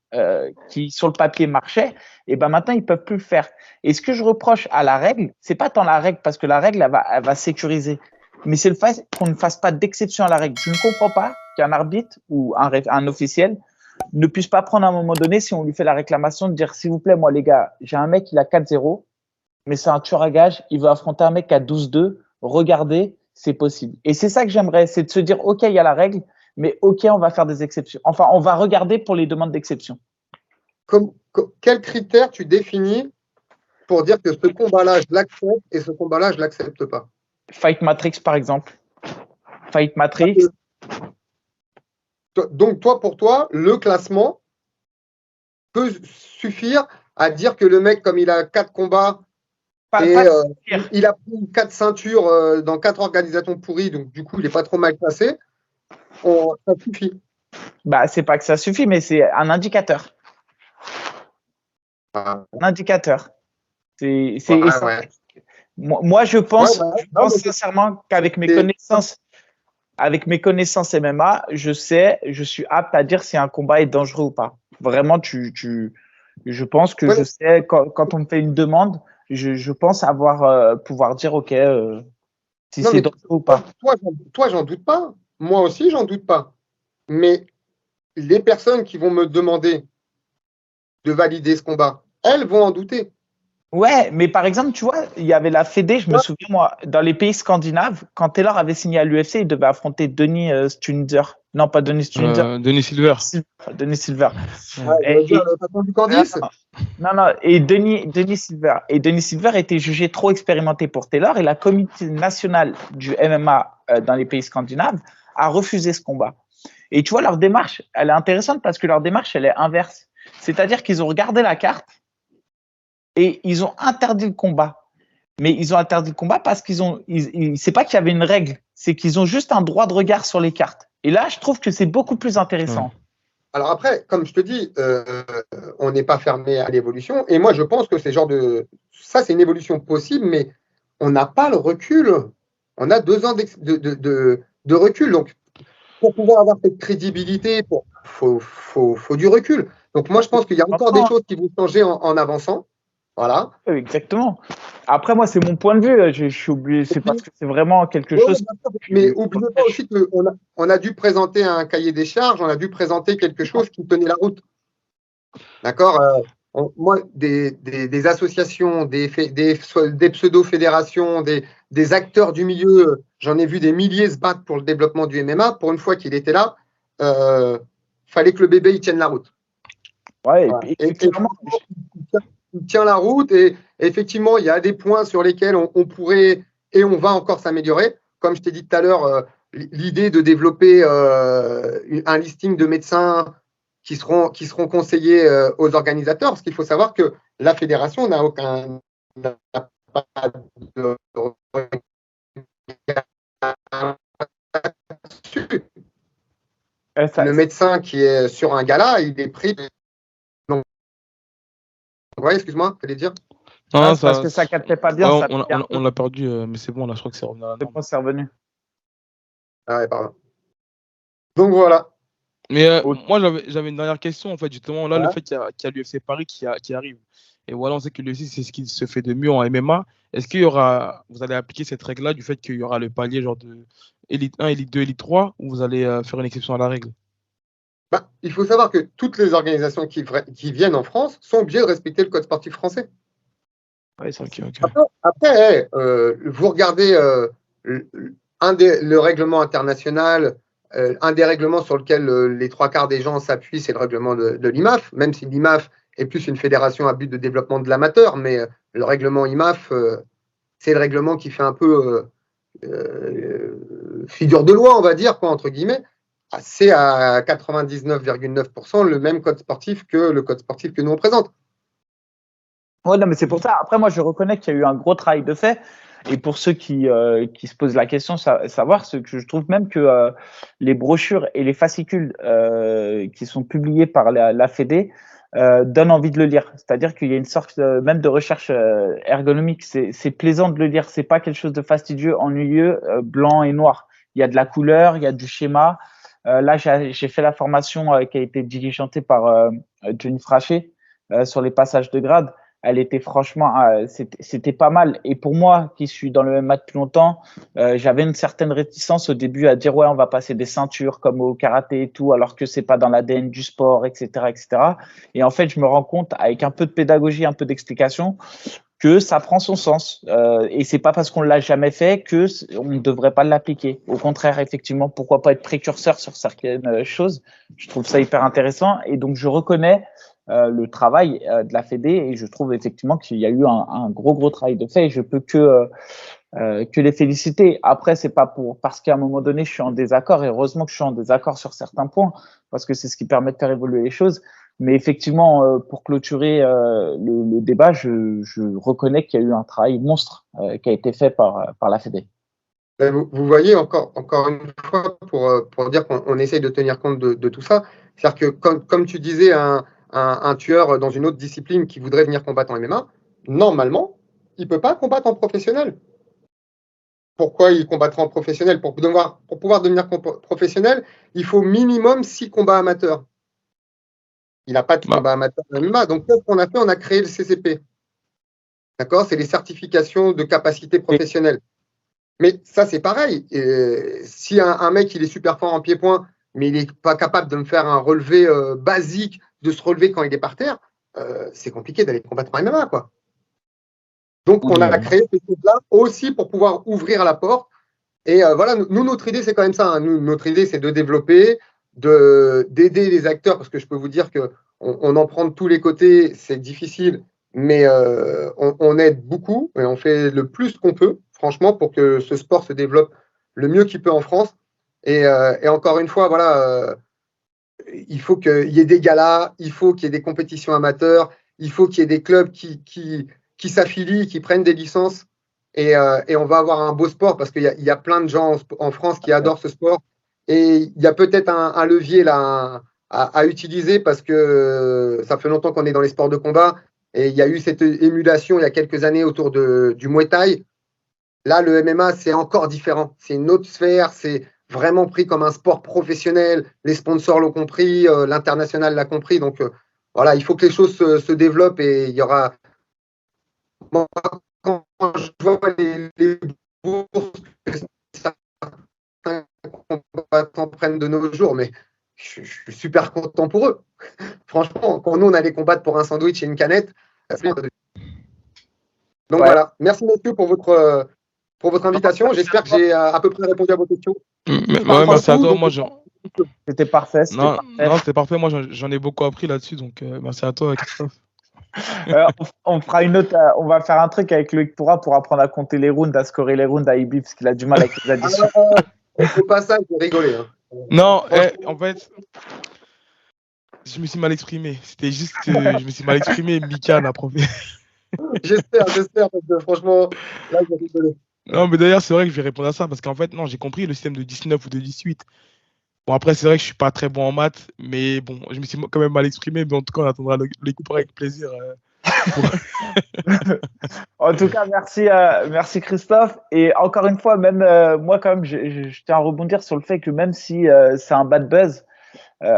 qui sur le papier marchaient, et ben maintenant ils peuvent plus le faire. Et ce que je reproche à la règle, c'est pas tant la règle, parce que la règle, elle va sécuriser. Mais c'est le fait qu'on ne fasse pas d'exception à la règle. Je ne comprends pas qu'un arbitre ou un officiel ne puisse pas prendre à un moment donné, si on lui fait la réclamation, de dire s'il vous plaît, moi les gars, j'ai un mec, il a 4-0, mais c'est un tueur à gage, il veut affronter un mec qui a 12-2, regardez, c'est possible. Et c'est ça que j'aimerais, c'est de se dire, ok, il y a la règle, mais ok, on va faire des exceptions. Enfin, on va regarder pour les demandes d'exception. quels critères tu définis pour dire que ce combat-là, je l'accepte et ce combat-là, je l'accepte pas? Fight Matrix, par exemple. Fight Matrix. Donc, pour toi, le classement peut suffire à dire que le mec, comme il a 4 combats et il a pris 4 ceintures dans 4 organisations pourries, donc du coup, il n'est pas trop mal classé, ça suffit. Bah, c'est pas que ça suffit, mais c'est un indicateur. Un indicateur. Moi, je pense sincèrement qu'avec mes connaissances MMA, je suis apte à dire si un combat est dangereux ou pas. Vraiment, je pense que je sais quand on me fait une demande, je pense pouvoir dire ok si c'est dangereux ou pas. Toi, j'en doute pas. Moi aussi, j'en doute pas. Mais les personnes qui vont me demander de valider ce combat, elles vont en douter. Ouais, mais par exemple, tu vois, il y avait la Fédé, je me souviens, moi, dans les pays scandinaves, quand Taylor avait signé à l'UFC, il devait affronter Denis Strinder. Non, pas Denis Strinder. Denis Silver. Denis Silver. Non, et Denis Silver. Et Denis Silver était jugé trop expérimenté pour Taylor et la communauté nationale du MMA dans les pays scandinaves a refusé ce combat. Et tu vois, leur démarche, elle est intéressante parce que leur démarche, elle est inverse. C'est-à-dire qu'ils ont regardé la carte et ils ont interdit le combat. Mais ils ont interdit le combat parce c'est pas qu'il y avait une règle, c'est qu'ils ont juste un droit de regard sur les cartes. Et là, je trouve que c'est beaucoup plus intéressant. Alors après, comme je te dis, on n'est pas fermé à l'évolution. Et moi, je pense que ça, c'est une évolution possible, mais on n'a pas le recul. On a 2 ans de recul. Donc, pour pouvoir avoir cette crédibilité, faut du recul. Donc, moi, je pense qu'il y a encore des choses qui vont changer en avançant. Voilà. Oui, exactement. Après, moi, c'est mon point de vue. Je suis obligé. C'est parce que c'est vraiment quelque chose. Mais n'oubliez pas aussi qu'on a dû présenter un cahier des charges, on a dû présenter quelque chose qui tenait la route. D'accord. Moi, des associations, des pseudo-fédérations, des acteurs du milieu, j'en ai vu des milliers se battre pour le développement du MMA. Pour une fois qu'il était là, fallait que le bébé il tienne la route. Ouais, voilà. Il tient la route et effectivement, il y a des points sur lesquels on pourrait et on va encore s'améliorer. Comme je t'ai dit tout à l'heure, l'idée de développer un listing de médecins qui seront conseillés aux organisateurs, parce qu'il faut savoir que la fédération n'a pas de le médecin qui est sur un gala, il est pris. Ouais, excuse-moi, fallait dire. Non, parce que ça captait pas bien. On l'a perdu, mais c'est bon, là, je crois que c'est revenu. C'est bon, c'est revenu. Ah ouais, pardon. Donc voilà. Mais moi, j'avais une dernière question, en fait, justement. Là, le fait qu'il y a l'UFC Paris qui arrive. Et voilà, on sait que l'UFC, c'est ce qui se fait de mieux en MMA. Est-ce vous allez appliquer cette règle-là du fait qu'il y aura le palier genre de Elite 1, Elite 2, Elite 3, ou vous allez faire une exception à la règle? Il faut savoir que toutes les organisations qui viennent en France sont obligées de respecter le code sportif français. Ouais, c'est okay. Après, vous regardez le règlement international, un des règlements sur lequel les 3/4 des gens s'appuient, c'est le règlement de l'IMAF, même si l'IMAF est plus une fédération à but de développement de l'amateur, mais le règlement IMAF, c'est le règlement qui fait un peu figure de loi, on va dire, quoi, entre guillemets. C'est à 99,9% le même code sportif que le code sportif que nous on présente. Ouais, non, mais c'est pour ça. Après, moi, je reconnais qu'il y a eu un gros travail de fait. Et pour ceux qui se posent la question, savoir ce que je trouve même que les brochures et les fascicules qui sont publiés par la Fédé donnent envie de le lire. C'est-à-dire qu'il y a une sorte même de recherche ergonomique. C'est plaisant de le lire. C'est pas quelque chose de fastidieux, ennuyeux, blanc et noir. Il y a de la couleur, il y a du schéma. Là, j'ai fait la formation qui a été diligentée par Johnny Frachet sur les passages de grade. Elle était franchement, c'était pas mal. Et pour moi, qui suis dans le MMA depuis longtemps, j'avais une certaine réticence au début à dire ouais, on va passer des ceintures comme au karaté et tout, alors que c'est pas dans l'ADN du sport, etc., etc. Et en fait, je me rends compte avec un peu de pédagogie, un peu d'explication, que ça prend son sens. Et c'est pas parce qu'on l'a jamais fait que on ne devrait pas l'appliquer. Au contraire, effectivement, pourquoi pas être précurseur sur certaines choses. Je trouve ça hyper intéressant. Et donc, je reconnais le travail de la Fédé, et je trouve effectivement qu'il y a eu un gros travail de fait, et je peux que les féliciter. Après, c'est pas parce qu'à un moment donné, je suis en désaccord, et heureusement que je suis en désaccord sur certains points, parce que c'est ce qui permet de faire évoluer les choses. Mais effectivement, pour clôturer le débat, je reconnais qu'il y a eu un travail monstre qui a été fait par la Fédé. Vous voyez, encore une fois, pour dire qu'on essaye de tenir compte de tout ça, c'est-à-dire que comme tu disais, un tueur dans une autre discipline qui voudrait venir combattre en MMA, normalement, il ne peut pas combattre en professionnel. Pourquoi il combattra en professionnel? Pour pouvoir devenir professionnel, il faut minimum 6 combats amateurs. Il n'a pas de combat amateur en MMA. Donc, qu'est-ce qu'on a fait? On a créé le CCP. D'accord? C'est les certifications de capacité professionnelle. Mais ça, c'est pareil. Si un mec, il est super fort en pied-point, mais il n'est pas capable de me faire un relevé basique, de se relever quand il est par terre, c'est compliqué d'aller combattre en MMA, quoi. Donc, on a créé ces choses-là aussi pour pouvoir ouvrir la porte. Et voilà, nous, notre idée, c'est quand même ça. Hein. Nous, notre idée, c'est de développer, d'aider les acteurs, parce que je peux vous dire qu'on en prend de tous les côtés, c'est difficile, mais on aide beaucoup et on fait le plus qu'on peut, franchement, pour que ce sport se développe le mieux qu'il peut en France. Et encore une fois, voilà, il faut qu'il y ait des galas, il faut qu'il y ait des compétitions amateurs, il faut qu'il y ait des clubs qui s'affilient, qui prennent des licences. Et on va avoir un beau sport parce qu'il y a plein de gens en France qui adorent ce sport. Et il y a peut-être un levier là à utiliser parce que ça fait longtemps qu'on est dans les sports de combat. Et il y a eu cette émulation il y a quelques années autour du Muay Thai. Là, le MMA, c'est encore différent. C'est une autre sphère. C'est vraiment pris comme un sport professionnel. Les sponsors l'ont compris, l'international l'a compris. Donc, voilà, il faut que les choses se développent et il y aura. Moi, quand je vois les bourses que certains combattants prennent de nos jours, mais je suis super content pour eux. Franchement, quand nous, on allait combattre pour un sandwich et une canette, donc voilà. Merci, messieurs, pour votre invitation. J'espère que j'ai à peu près répondu à vos questions. Merci à toi. C'était parfait. Non, c'était parfait. Moi, j'en ai beaucoup appris là-dessus. Donc, merci à toi, Christophe. On fera on va faire un truc avec Loïc Pourra pour apprendre à compter les rounds, à scorer les rounds à Ibi, parce qu'il a du mal avec les additions. Il faut pas ça, il faut rigoler. Hein. Non, en fait, je me suis mal exprimé. C'était juste, je me suis mal exprimé. Mika n'a profité. J'espère, parce que franchement, là, j'ai rigolé. Non, mais d'ailleurs, c'est vrai que je vais répondre à ça, parce qu'en fait, non, j'ai compris le système de 19 ou de 18. Bon, après, c'est vrai que je suis pas très bon en maths, mais bon, je me suis quand même mal exprimé, mais en tout cas, on attendra les coups avec plaisir. En tout cas, merci Christophe. Et encore une fois, même moi, quand même, je tiens à rebondir sur le fait que même si c'est un bad buzz,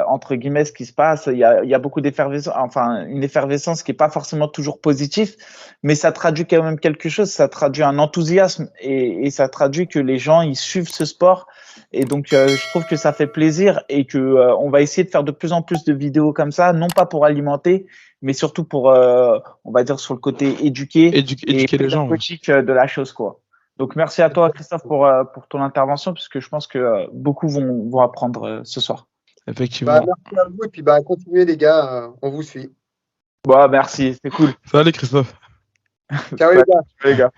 entre guillemets, ce qui se passe, il y a beaucoup d'effervescence, enfin, une effervescence qui est pas forcément toujours positive, mais ça traduit quand même quelque chose, ça traduit un enthousiasme et ça traduit que les gens, ils suivent ce sport. Et donc, je trouve que ça fait plaisir et que on va essayer de faire de plus en plus de vidéos comme ça, non pas pour alimenter, mais surtout pour, on va dire, sur le côté éduquer les gens, de la chose, quoi. Donc, merci à toi, Christophe, pour ton intervention, puisque je pense que beaucoup vont apprendre ce soir. Effectivement. Merci à vous et puis continuez, les gars, on vous suit. Bon, merci, c'est cool. Salut, Christophe. Ciao, les gars.